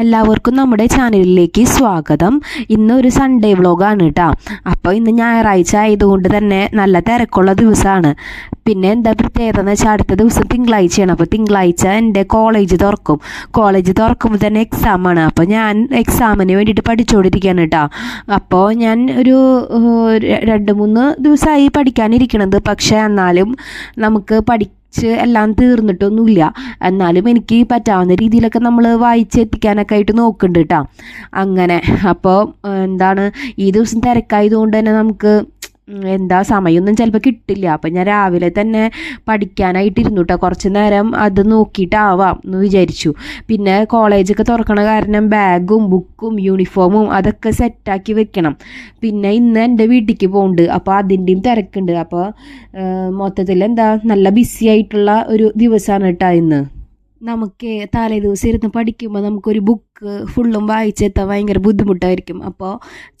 എല്ലാവർക്കും നമ്മുടെ ചാനലിലേക്ക് സ്വാഗതം. ഇന്നൊരു സൺഡേ വ്ളോഗാണ് കേട്ടോ. അപ്പോൾ ഇന്ന് ഞായറാഴ്ച ആയതുകൊണ്ട് തന്നെ നല്ല തിരക്കുള്ള ദിവസമാണ്. പിന്നെ എന്താ പ്രത്യേകത എന്ന് വെച്ചാൽ അടുത്ത ദിവസം തിങ്കളാഴ്ചയാണ്. അപ്പോൾ തിങ്കളാഴ്ച എൻ്റെ കോളേജ് തുറക്കുമ്പോൾ തന്നെ എക്സാമാണ്. അപ്പോൾ ഞാൻ എക്സാമിന് വേണ്ടിയിട്ട് പഠിച്ചുകൊണ്ടിരിക്കുകയാണ് കേട്ടോ. അപ്പോൾ ഞാൻ ഒരു 2-3 ദിവസമായി പഠിക്കാനിരിക്കണത്. പക്ഷേ എന്നാലും നമുക്ക് എല്ലാം തീർന്നിട്ടൊന്നുമില്ല. എന്നാലും എനിക്ക് പറ്റാവുന്ന രീതിയിലൊക്കെ നമ്മൾ വായിച്ചെത്തിക്കാനൊക്കെ ആയിട്ട് നോക്കുന്നുണ്ട് കേട്ടോ. അങ്ങനെ അപ്പോൾ ഈ ദിവസം തിരക്കായതുകൊണ്ട് തന്നെ നമുക്ക് സമയമൊന്നും ചിലപ്പോൾ കിട്ടില്ല. അപ്പം ഞാൻ രാവിലെ തന്നെ പഠിക്കാനായിട്ടിരുന്നു കേട്ടോ. കുറച്ച് നേരം അത് നോക്കിയിട്ടാവാം എന്ന് വിചാരിച്ചു. പിന്നെ കോളേജൊക്കെ തുറക്കണ കാരണം ബാഗും ബുക്കും യൂണിഫോമും അതൊക്കെ സെറ്റാക്കി വെക്കണം. പിന്നെ ഇന്ന് എൻ്റെ വീട്ടിലേക്ക് പോകുന്നുണ്ട്. അപ്പോൾ അതിൻ്റെയും തിരക്കുണ്ട്. അപ്പോൾ മൊത്തത്തിൽ നല്ല ബിസി ആയിട്ടുള്ള ഒരു ദിവസമാണ് കേട്ടോ ഇന്ന്. നമുക്ക് തലേ ദിവസം ഇരുന്ന് പഠിക്കുമ്പോൾ നമുക്കൊരു ബുക്ക് ഫുള്ളും വായിച്ചെത്താൻ ഭയങ്കര ബുദ്ധിമുട്ടായിരിക്കും. അപ്പോൾ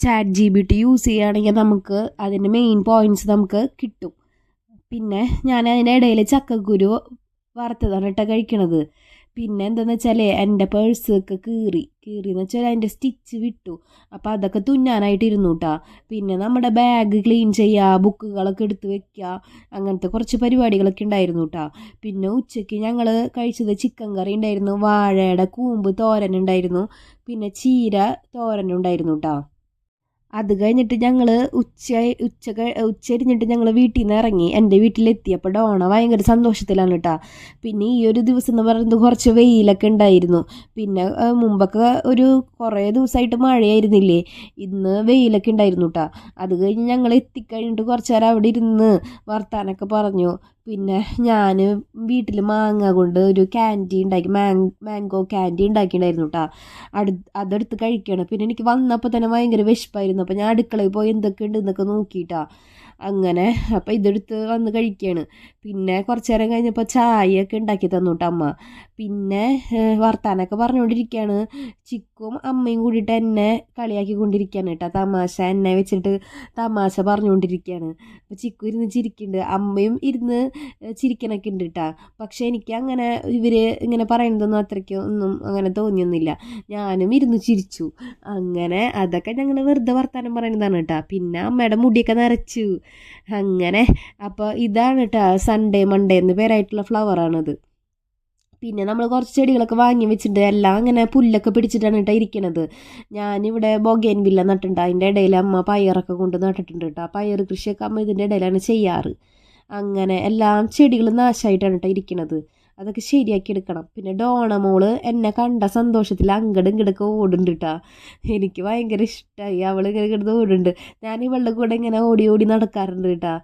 ChatGPT യൂസ് ചെയ്യുകയാണെങ്കിൽ നമുക്ക് അതിൻ്റെ മെയിൻ പോയിൻറ്റ്സ് നമുക്ക് കിട്ടും. പിന്നെ ഞാൻ അതിനിടയിൽ ചക്കക്കുരു വറുത്തതാണ് കേട്ടോ കഴിക്കണത്. പിന്നെ എന്താണെന്ന് വെച്ചാൽ എൻ്റെ പേഴ്സൊക്കെ കീറിയെന്ന് വെച്ചാൽ അതിൻ്റെ സ്റ്റിച്ച് വിട്ടു. അപ്പോൾ അതൊക്കെ തുന്നാനായിട്ടിരുന്നു കേട്ടോ. പിന്നെ നമ്മുടെ ബാഗ് ക്ലീൻ ചെയ്യുക, ബുക്കുകളൊക്കെ എടുത്ത് വെക്കുക, അങ്ങനത്തെ കുറച്ച് പരിപാടികളൊക്കെ ഉണ്ടായിരുന്നു കേട്ടോ. പിന്നെ ഉച്ചയ്ക്ക് ഞങ്ങൾ കഴിച്ചത് ചിക്കൻ കറി ഉണ്ടായിരുന്നു, വാഴയുടെ കൂമ്പ് തോരൻ ഉണ്ടായിരുന്നു, പിന്നെ ചീര തോരനുണ്ടായിരുന്നു കേട്ടോ. അത് കഴിഞ്ഞിട്ട് ഞങ്ങൾ ഉച്ചരിഞ്ഞിട്ട് ഞങ്ങൾ വീട്ടിൽ നിന്ന് ഇറങ്ങി എൻ്റെ വീട്ടിലെത്തി. അപ്പോൾ ഡോണ ഭയങ്കര സന്തോഷത്തിലാണ് കേട്ടോ. പിന്നെ ഈ ഒരു ദിവസം എന്ന് പറയുന്നത് കുറച്ച് വെയിലൊക്കെ ഉണ്ടായിരുന്നു. പിന്നെ മുമ്പൊക്കെ ഒരു കുറേ ദിവസമായിട്ട് മഴയായിരുന്നില്ലേ, ഇന്ന് വെയിലൊക്കെ ഉണ്ടായിരുന്നു കേട്ടോ. അത് കഴിഞ്ഞ് ഞങ്ങൾ എത്തിക്കഴിഞ്ഞിട്ട് കുറച്ച് നേരം അവിടെ ഇരുന്ന് വർത്താനൊക്കെ പറഞ്ഞു. പിന്നെ ഞാൻ വീട്ടിൽ മാങ്ങ കൊണ്ട് ഒരു ക്യാൻഡി ഉണ്ടാക്കി, മാംഗോ ക്യാൻഡി ഉണ്ടാക്കിയിട്ടുണ്ടായിരുന്നു കേട്ടോ. അതെടുത്ത് കഴിക്കണം. പിന്നെ എനിക്ക് വന്നപ്പോൾ തന്നെ ഭയങ്കര വിശപ്പായിരുന്നു. അപ്പോൾ ഞാൻ അടുക്കളയിൽ പോയി എന്തൊക്കെ ഉണ്ട് എന്നൊക്കെ നോക്കിയിട്ടാ. അങ്ങനെ അപ്പോൾ ഇതെടുത്ത് വന്ന് കഴിക്കുകയാണ്. പിന്നെ കുറച്ച് നേരം കഴിഞ്ഞപ്പോൾ ചായയൊക്കെ ഉണ്ടാക്കി തന്നു കേട്ടോ അമ്മ. പിന്നെ വർത്താനൊക്കെ പറഞ്ഞുകൊണ്ടിരിക്കുകയാണ്. ചിക്കും അമ്മയും കൂടിയിട്ട് എന്നെ കളിയാക്കിക്കൊണ്ടിരിക്കുകയാണ് കേട്ടോ. തമാശ എന്നെ വെച്ചിട്ട് തമാശ പറഞ്ഞുകൊണ്ടിരിക്കുകയാണ്. അപ്പോൾ ചിക്കു ഇരുന്ന് ചിരിക്കുന്നുണ്ട്, അമ്മയും ഇരുന്ന് ചിരിക്കണൊക്കെ ഉണ്ട് കേട്ടോ. പക്ഷേ എനിക്ക് അങ്ങനെ ഇവർ ഇങ്ങനെ പറയുന്നതൊന്നും അത്രയ്ക്ക് ഒന്നും അങ്ങനെ തോന്നിയൊന്നുമില്ല. ഞാനും ഇരുന്ന് ചിരിച്ചു. അങ്ങനെ അതൊക്കെ ഞങ്ങൾ വെറുതെ വർത്താനം പറയുന്നതാണ് കേട്ടോ. പിന്നെ അമ്മയുടെ മുടിയൊക്കെ നരച്ചു. അങ്ങനെ അപ്പോൾ ഇതാണ് കേട്ടോ മൺഡേ എന്ന് പേരായിട്ടുള്ള ഫ്ലവറാണത്. പിന്നെ നമ്മൾ കുറച്ച് ചെടികളൊക്കെ വാങ്ങി വെച്ചിട്ടുണ്ട്. എല്ലാം അങ്ങനെ പുല്ലൊക്കെ പിടിച്ചിട്ടാണ് കേട്ടോ ഇരിക്കണത്. ഞാനിവിടെ ബൊഗേൻവില്ല നട്ടിട്ടുണ്ട്. അതിൻ്റെ ഇടയിൽ അമ്മ പയറൊക്കെ കൊണ്ട് നട്ടിട്ടുണ്ട് കേട്ടോ. പയർ കൃഷിയൊക്കെ അമ്മ ഇതിൻ്റെ ഇടയിലാണ് ചെയ്യാറ്. അങ്ങനെ എല്ലാം ചെടികൾ നാശമായിട്ടാണ് കേട്ടോ ഇരിക്കണത്. അതൊക്കെ ശരിയാക്കി എടുക്കണം. പിന്നെ ഡോണമോള് എന്നെ കണ്ട സന്തോഷത്തിൽ അങ്ങടും ഇങ്ങടൊക്കെ ഓടുന്നുണ്ട് കേട്ടോ. എനിക്ക് ഭയങ്കര ഇഷ്ടമായി. അവൾ ഇങ്ങനെ കിടന്ന് ഓടുന്നുണ്ട്. ഞാൻ ഇവളുടെ കൂടെ ഇങ്ങനെ ഓടി ഓടി നടക്കാറുണ്ട് കേട്ടോ.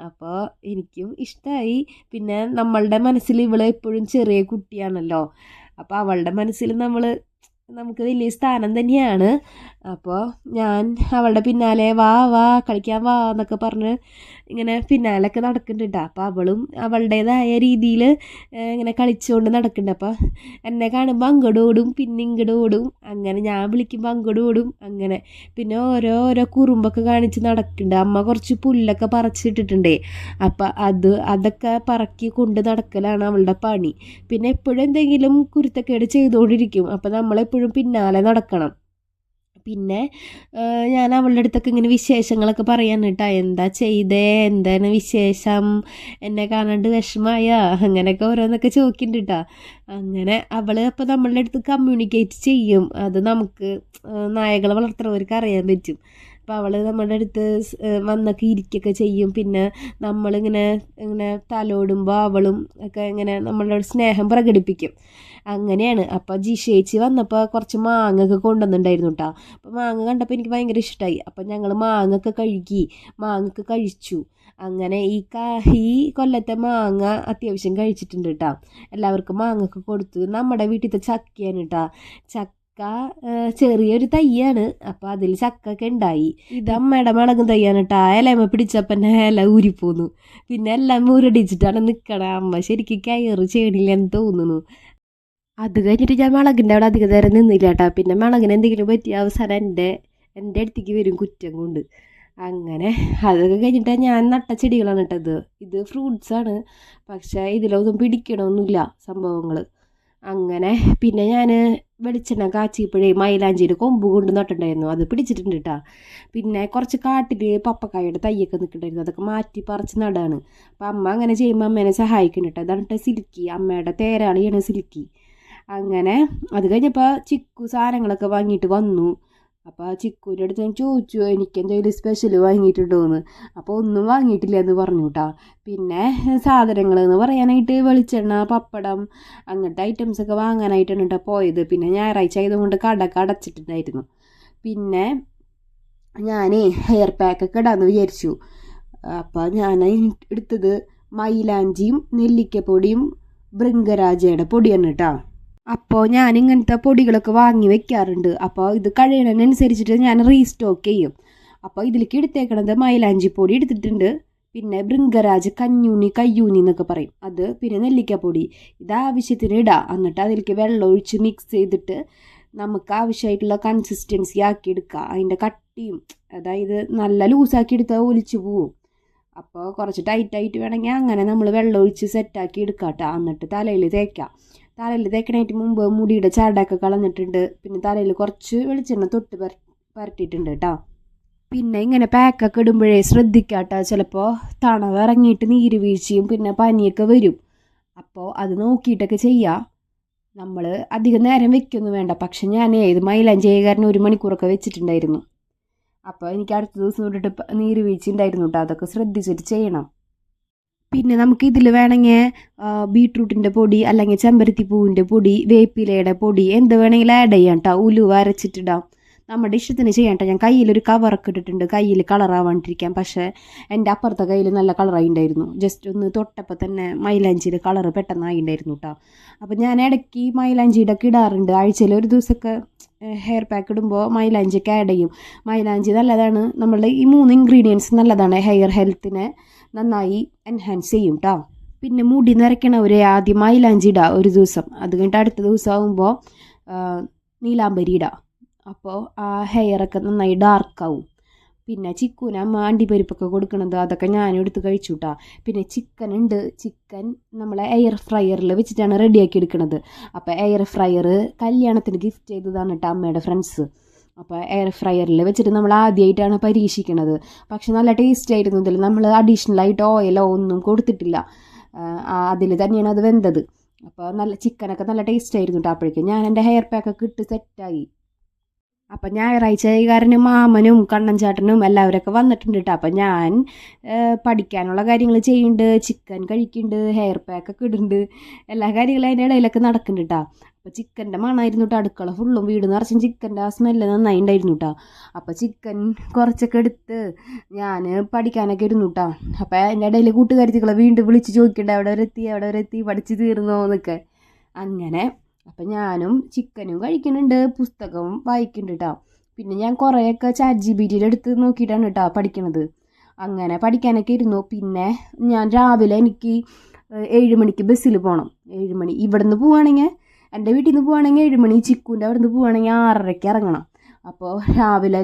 അപ്പോൾ എനിക്കും ഇഷ്ടമായി. പിന്നെ നമ്മളുടെ മനസ്സിൽ ഇവള് എപ്പോഴും ചെറിയ കുട്ടിയാണല്ലോ. അപ്പോൾ അവളുടെ മനസ്സിൽ നമുക്ക് വലിയ സ്ഥാനം തന്നെയാണ്. അപ്പോൾ ഞാൻ അവളുടെ പിന്നാലെ വാ കളിക്കാൻ വാ എന്നൊക്കെ പറഞ്ഞ് ഇങ്ങനെ പിന്നാലൊക്കെ നടക്കുന്നുണ്ട്. അപ്പോൾ അവളും അവളുടേതായ രീതിയിൽ ഇങ്ങനെ കളിച്ചുകൊണ്ട് നടക്കുന്നുണ്ട്. അപ്പോൾ എന്നെ കാണുമ്പോൾ അങ്ങോട്ട് ഓടും, പിന്നെ ഇങ്ങോട്ട് ഓടും. അങ്ങനെ ഞാൻ വിളിക്കുമ്പോൾ അങ്ങോട്ട് ഓടും. അങ്ങനെ പിന്നെ ഓരോ കുറുമ്പൊക്കെ കാണിച്ച് നടക്കുന്നുണ്ട്. അമ്മ കുറച്ച് പുല്ലൊക്കെ പറിച്ചിട്ടിട്ടുണ്ടേ. അപ്പോൾ അതൊക്കെ പറക്കി കൊണ്ട് നടക്കലാണ് അവളുടെ പണി. പിന്നെ എപ്പോഴും എന്തെങ്കിലും കുരുത്തക്കേട് ചെയ്തുകൊണ്ടിരിക്കും. അപ്പോൾ നമ്മളെപ്പോഴും പിന്നാലെ നടക്കണം. പിന്നെ ഞാൻ അവളുടെ അടുത്തൊക്കെ ഇങ്ങനെ വിശേഷങ്ങളൊക്കെ പറയാൻ കേട്ടോ. എന്താ ചെയ്തേ, എന്താണ് വിശേഷം, എന്നെ കാണാണ്ട് വിഷമായ, അങ്ങനെയൊക്കെ ഓരോന്നൊക്കെ ചോദിക്കുന്നുണ്ട് കേട്ടോ. അങ്ങനെ അവൾ അപ്പോൾ നമ്മളുടെ അടുത്ത് കമ്മ്യൂണിക്കേറ്റ് ചെയ്യും. അത് നമുക്ക് നായകളെ വളർത്തുന്നവർക്ക് അറിയാൻ പറ്റും. അപ്പോൾ അവൾ നമ്മുടെ അടുത്ത് വന്നൊക്കെ ഇരിക്കുകയൊക്കെ ചെയ്യും. പിന്നെ നമ്മളിങ്ങനെ തലോടുമ്പോൾ അവളും ഒക്കെ ഇങ്ങനെ നമ്മളുടെ സ്നേഹം പ്രകടിപ്പിക്കും. അങ്ങനെയാണ്. അപ്പോൾ ജിഷേച്ചി വന്നപ്പോൾ കുറച്ച് മാങ്ങയൊക്കെ കൊണ്ടുവന്നിട്ടുണ്ടായിരുന്നു കേട്ടോ. അപ്പോൾ മാങ്ങ കണ്ടപ്പോൾ എനിക്ക് ഭയങ്കര ഇഷ്ടമായി. അപ്പോൾ ഞങ്ങൾ മാങ്ങയൊക്കെ കഴിച്ചു. അങ്ങനെ ഈ കൊല്ലത്തെ മാങ്ങ അത്യാവശ്യം കഴിച്ചിട്ടുണ്ട് കേട്ടോ. എല്ലാവർക്കും മാങ്ങയൊക്കെ കൊടുത്തു. നമ്മുടെ വീട്ടിലത്തെ ചക്കയാണ് കേട്ടോ. ചക്ക ചെറിയൊരു തയ്യാണ്. അപ്പോൾ അതിൽ ചക്കൊക്കെ ഉണ്ടായി. ഇത് അമ്മയുടെ മുളകും തയ്യാണ് കേട്ടോ. ഇലമ പിടിച്ചപ്പോൾ എൻ്റെ ഇല ഊരിപ്പോന്നു. പിന്നെ എല്ലാം ഊരടിച്ചിട്ടാണ് നിൽക്കണേ. അമ്മ ശരിക്കും കയറ് ചെയ്യണില്ലെന്ന് തോന്നുന്നു. അത് കഴിഞ്ഞിട്ട് ഞാൻ മുളകിൻ്റെ അവിടെ അധികം നേരം നിന്നില്ല കേട്ടോ. പിന്നെ മുളകിന് എന്തെങ്കിലും പറ്റിയ അവസാനം എൻ്റെ അടുത്തേക്ക് വരും കുറ്റം കൊണ്ട്. അങ്ങനെ അതൊക്കെ കഴിഞ്ഞിട്ട് ഞാൻ നട്ട ചെടികളാണ് കേട്ടത്. ഇത് ഫ്രൂട്ട്സാണ്, പക്ഷേ ഇതിലൊന്നും പിടിക്കണമൊന്നുമില്ല സംഭവങ്ങൾ. അങ്ങനെ പിന്നെ ഞാൻ വെളിച്ചെണ്ണ കാച്ചിയപ്പോഴേ മൈലാഞ്ചിയുടെ കൊമ്പ് കൊണ്ട് നട്ടിട്ടുണ്ടായിരുന്നു, അത് പിടിച്ചിട്ടുണ്ട് കേട്ടോ. പിന്നെ കുറച്ച് കാട്ടിൽ പപ്പക്കായുടെ തയ്യൊക്കെ നിൽക്കുന്നുണ്ടായിരുന്നു, അതൊക്കെ മാറ്റി പറിച്ച് നടാണ്. അപ്പം അമ്മ അങ്ങനെ ചെയ്യുമ്പോൾ അമ്മേനെ സഹായിക്കുന്നുണ്ട് കേട്ടോ. അതാണ് സിൽക്കി, അമ്മയുടെ തേരാളിയാണ് സിൽക്കി. അങ്ങനെ അത് കഴിഞ്ഞപ്പോൾ ചിക്കു സാധനങ്ങളൊക്കെ വാങ്ങിയിട്ട് വന്നു. അപ്പോൾ ചിക്കുവിൻ്റെ അടുത്ത് ഞാൻ ചോദിച്ചു എനിക്ക് എന്തെങ്കിലും സ്പെഷ്യൽ വാങ്ങിയിട്ടുണ്ടോ എന്ന്. അപ്പോൾ ഒന്നും വാങ്ങിയിട്ടില്ല എന്ന് പറഞ്ഞു കേട്ടോ. പിന്നെ സാധനങ്ങൾ എന്ന് പറയാനായിട്ട് വെളിച്ചെണ്ണ, പപ്പടം, അങ്ങനത്തെ ഐറ്റംസൊക്കെ വാങ്ങാനായിട്ടാണ് കേട്ടോ പോയത്. പിന്നെ ഞായറാഴ്ച ആയതുകൊണ്ട് കടയൊക്കെ അടച്ചിട്ടുണ്ടായിരുന്നു. പിന്നെ ഞാൻ ഹെയർ പാക്കൊക്കെ ഇടാമെന്ന് വിചാരിച്ചു. അപ്പോൾ ഞാൻ എടുത്തത് മൈലാഞ്ചിയും നെല്ലിക്കപ്പൊടിയും ഭൃംഗരാജയുടെ പൊടിയാണ് കേട്ടോ. അപ്പോൾ ഞാൻ ഇങ്ങനത്തെ പൊടികളൊക്കെ വാങ്ങി വെക്കാറുണ്ട്. അപ്പോൾ ഇത് കഴിയണതിനനുസരിച്ചിട്ട് ഞാൻ റീസ്റ്റോക്ക് ചെയ്യും. അപ്പോൾ ഇതിലേക്ക് എടുത്തേക്കണത് മൈലാഞ്ചി പൊടി എടുത്തിട്ടുണ്ട്, പിന്നെ ഭൃംഗരാജ് കയ്യൂന്നി എന്നൊക്കെ പറയും അത്, പിന്നെ നെല്ലിക്കപ്പൊടി. ഇത് ആവശ്യത്തിന് ഇടാം. എന്നിട്ട് അതിലേക്ക് വെള്ളം ഒഴിച്ച് മിക്സ് ചെയ്തിട്ട് നമുക്ക് ആവശ്യമായിട്ടുള്ള കൺസിസ്റ്റൻസി ആക്കി എടുക്കുക. അതിൻ്റെ കട്ടിയും, അതായത് നല്ല ലൂസാക്കി എടുത്താൽ ഒലിച്ചു പോവും. അപ്പോൾ കുറച്ച് ടൈറ്റായിട്ട് വേണമെങ്കിൽ അങ്ങനെ നമ്മൾ വെള്ളം ഒഴിച്ച് സെറ്റാക്കി എടുക്കാം കേട്ടോ. എന്നിട്ട് തലയിൽ തേക്കാം. തലയിൽ തേക്കണായിട്ട് മുമ്പ് മുടിയുടെ ചാടൊക്കെ കളഞ്ഞിട്ടുണ്ട്. പിന്നെ തലയിൽ കുറച്ച് വെളിച്ചെണ്ണ തൊട്ട് പരട്ടിയിട്ടുണ്ട് കേട്ടോ. പിന്നെ ഇങ്ങനെ പാക്കൊക്കെ ഇടുമ്പോഴേ ശ്രദ്ധിക്കാം കേട്ടോ, ചിലപ്പോൾ തണവ് ഇറങ്ങിയിട്ട് നീര് വീഴ്ചയും പിന്നെ പനിയൊക്കെ വരും. അപ്പോൾ അത് നോക്കിയിട്ടൊക്കെ ചെയ്യാം. നമ്മൾ അധികം നേരം വെക്കൊന്നും വേണ്ട. പക്ഷെ ഞാൻ ഇത് മൈലാഞ്ചി കാരണം 1 മണിക്കൂറൊക്കെ വെച്ചിട്ടുണ്ടായിരുന്നു. അപ്പോൾ എനിക്ക് അടുത്ത ദിവസം തൊട്ടിട്ട് നീര് വീഴ്ച ഉണ്ടായിരുന്നു കേട്ടോ. അതൊക്കെ ശ്രദ്ധിച്ചിട്ട് ചെയ്യണം. പിന്നെ നമുക്ക് ഇതിൽ വേണമെങ്കിൽ ബീട്രൂട്ടിൻ്റെ പൊടി, അല്ലെങ്കിൽ ചെമ്പരത്തി പൂവിൻ്റെ പൊടി, വേപ്പിലയുടെ പൊടി, എന്ത് വേണമെങ്കിലും ആഡ് ചെയ്യാം കേട്ടോ. ഉലുവ അരച്ചിട്ടിടാം, നമ്മുടെ ഇഷ്ടത്തിന് ചെയ്യാം കേട്ടോ. ഞാൻ കയ്യിലൊരു കവറൊക്കെ ഇട്ടിട്ടുണ്ട് കയ്യിൽ കളറാവാണ്ടിരിക്കാൻ. പക്ഷേ എൻ്റെ അപ്പുറത്തെ കയ്യിൽ നല്ല കളറായി ഉണ്ടായിരുന്നു. ജസ്റ്റ് ഒന്ന് തൊട്ടപ്പോൾ തന്നെ മൈലാഞ്ചിയുടെ കളറ് പെട്ടെന്നായി ഉണ്ടായിരുന്നു കേട്ടോ. അപ്പോൾ ഞാൻ ഇടയ്ക്ക് മൈലാഞ്ചിയുടെ ഒക്കെ ഇടാറുണ്ട്. ആഴ്ചയിൽ ഒരു ദിവസമൊക്കെ ഹെയർ പാക്ക് ഇടുമ്പോൾ മൈലാഞ്ചിയൊക്കെ ആഡ് ചെയ്യും. മൈലാഞ്ചി നല്ലതാണ്, നമ്മളുടെ ഈ 3 ഇൻഗ്രീഡിയൻസ് നല്ലതാണ്, ഹെയർ ഹെൽത്തിനെ നന്നായി എൻഹാൻസ് ചെയ്യും കേട്ടോ. പിന്നെ മുടി നിറയ്ക്കണവർ ആദ്യം മൈലാഞ്ചി ഇടുക ഒരു ദിവസം, അത് കഴിഞ്ഞിട്ട് അടുത്ത ദിവസം ആകുമ്പോൾ നീലാംബരി ഇടുക. അപ്പോൾ ആ ഹെയറൊക്കെ നന്നായി ഡാർക്കാവും. പിന്നെ ചിക്കുവിന് അമ്മ അണ്ടിപ്പരിപ്പൊക്കെ കൊടുക്കണത് അതൊക്കെ ഞാനും എടുത്ത് കഴിച്ചു കേട്ടോ. പിന്നെ ചിക്കൻ ഉണ്ട്, ചിക്കൻ നമ്മളെ എയർ ഫ്രയറിൽ വെച്ചിട്ടാണ് റെഡിയാക്കി എടുക്കുന്നത്. അപ്പോൾ എയർ ഫ്രയർ കല്യാണത്തിന് ഗിഫ്റ്റ് ചെയ്തതാണ് കേട്ടോ അമ്മയുടെ ഫ്രണ്ട്സ്. അപ്പോൾ എയർ ഫ്രയറിൽ വെച്ചിട്ട് നമ്മൾ ആദ്യമായിട്ടാണ് പരീക്ഷിക്കണത്. പക്ഷെ നല്ല ടേസ്റ്റ് ആയിരുന്നു. ഇതിൽ നമ്മൾ അഡീഷണലായിട്ട് ഓയിലോ ഒന്നും കൊടുത്തിട്ടില്ല, അതിൽ തന്നെയാണ് അത് വെന്തത്. അപ്പോൾ നല്ല ചിക്കനൊക്കെ നല്ല ടേസ്റ്റ് ആയിരുന്നു കേട്ടോ. അപ്പോഴേക്കും ഞാൻ എൻ്റെ ഹെയർ പാക്കൊക്കെ ഇട്ട് സെറ്റായി. അപ്പം ഞായറാഴ്ച കാരണം മാമനും കണ്ണൻചാട്ടനും എല്ലാവരൊക്കെ വന്നിട്ടുണ്ട് കേട്ടോ. അപ്പം ഞാൻ പഠിക്കാനുള്ള കാര്യങ്ങൾ ചെയ്യുന്നുണ്ട്, ചിക്കൻ കഴിക്കുന്നുണ്ട്, ഹെയർ പാക്കൊക്കെ ഇടുന്നുണ്ട്, എല്ലാ കാര്യങ്ങളും അതിൻ്റെ ഇടയിലൊക്കെ നടക്കുന്നുണ്ട് കേട്ടോ. അപ്പോൾ ചിക്കൻ്റെ മണമായിരുന്നു കേട്ടോ. അടുക്കള ഫുള്ളും വീട് നിറച്ചും ചിക്കൻ്റെ ആ സ്മെല്ല് നന്നായി ഉണ്ടായിരുന്നു കേട്ടോ. അപ്പോൾ ചിക്കൻ കുറച്ചൊക്കെ എടുത്ത് ഞാൻ പഠിക്കാനൊക്കെ ഇരുന്നു കേട്ടോ. അപ്പോൾ അതിൻ്റെ ഇടയിൽ കൂട്ടുകാരികളെ വീണ്ടും വിളിച്ച് ചോദിക്കണ്ട എവിടെ വരെ എത്തി പഠിച്ച് തീർന്നോ എന്നൊക്കെ. അങ്ങനെ അപ്പം ഞാനും ചിക്കനും കഴിക്കുന്നുണ്ട്, പുസ്തകവും വായിക്കുന്നുണ്ട് കേട്ടോ. പിന്നെ ഞാൻ കുറേയൊക്കെ ChatGPT എടുത്ത് നോക്കിയിട്ടാണ് കേട്ടോ പഠിക്കണത്. അങ്ങനെ പഠിക്കാനൊക്കെ ഇരുന്നു. പിന്നെ ഞാൻ രാവിലെ എനിക്ക് 7 മണിക്ക് ബസ്സിൽ പോകണം. 7 മണി ഇവിടെ നിന്ന് പോവുകയാണെങ്കിൽ, എൻ്റെ വീട്ടിൽ നിന്ന് പോവുകയാണെങ്കിൽ 7 മണി, ചിക്കുൻ്റെ അവിടെ നിന്ന് പോവുകയാണെങ്കിൽ 6:30 ഇറങ്ങണം. അപ്പോൾ രാവിലെ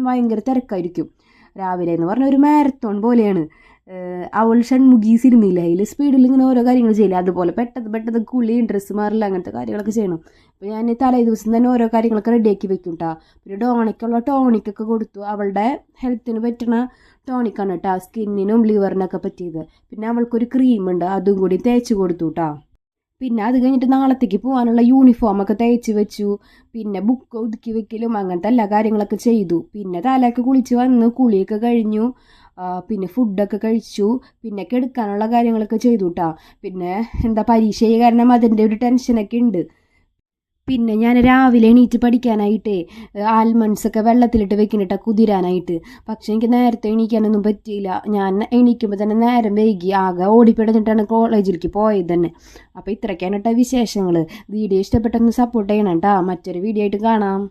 ഭയങ്കര തിരക്കായിരിക്കും. രാവിലെ എന്ന് പറഞ്ഞാൽ ഒരു മാരത്തോൺ പോലെയാണ്. അവൾ ഷൺമുഖി സിനിമയില്ല, അതിൽ സ്പീഡിൽ ഇങ്ങനെ ഓരോ കാര്യങ്ങൾ ചെയ്യില്ല, അതുപോലെ പെട്ടെന്ന് കുളിയും ഡ്രസ്സ് മാറില്ല, അങ്ങനത്തെ കാര്യങ്ങളൊക്കെ ചെയ്യണം. അപ്പോൾ ഞാൻ തലേ ദിവസം തന്നെ ഓരോ കാര്യങ്ങളൊക്കെ റെഡിയാക്കി വെക്കും കേട്ടോ. പിന്നെ ഡോണയ്ക്കുള്ള ടോണിക്കൊക്കെ കൊടുത്തു. അവളുടെ ഹെൽത്തിന് പറ്റുന്ന ടോണിക്കാണ് കേട്ടോ, സ്കിന്നിനും ലിവറിനൊക്കെ പറ്റിയത്. പിന്നെ അവൾക്കൊരു ക്രീമുണ്ട്, അതും കൂടി തേച്ച് കൊടുത്തു കേട്ടോ. പിന്നെ അത് കഴിഞ്ഞിട്ട് നാളത്തേക്ക് പോകാനുള്ള യൂണിഫോമൊക്കെ തയ്ച്ച് വെച്ചു. പിന്നെ ബുക്ക് ഒതുക്കി വെക്കലും അങ്ങനത്തെ എല്ലാ കാര്യങ്ങളൊക്കെ ചെയ്തു. പിന്നെ തലയൊക്കെ കുളിച്ച് വന്ന് കുളിയൊക്കെ കഴിഞ്ഞു. പിന്നെ ഫുഡൊക്കെ കഴിച്ചു. പിന്നെ കിടക്കാനുള്ള കാര്യങ്ങളൊക്കെ ചെയ്തു കേട്ടോ. പിന്നെ പരീക്ഷ കാരണം അതിൻ്റെ ഒരു ടെൻഷനൊക്കെ ഉണ്ട്. പിന്നെ ഞാൻ രാവിലെ എണീറ്റ് പഠിക്കാനായിട്ടേ ആൽമണ്ട്സൊക്കെ വെള്ളത്തിലിട്ട് വെക്കുന്നിട്ട കുതിരാനായിട്ട്. പക്ഷെ എനിക്ക് നേരത്തെ എണീക്കാനൊന്നും പറ്റിയില്ല. ഞാൻ എണീക്കുമ്പോൾ തന്നെ നേരം വൈകി, ആകെ ഓടിപ്പിടഞ്ഞിട്ടാണ് കോളേജിലേക്ക് പോയത് തന്നെ. അപ്പോൾ ഇത്രയ്ക്കാണ് കേട്ടോ വിശേഷങ്ങൾ. വീഡിയോ ഇഷ്ടപ്പെട്ടൊന്ന് സപ്പോർട്ട് ചെയ്യണം കേട്ടോ. മറ്റൊരു വീഡിയോ ആയിട്ട് കാണാം.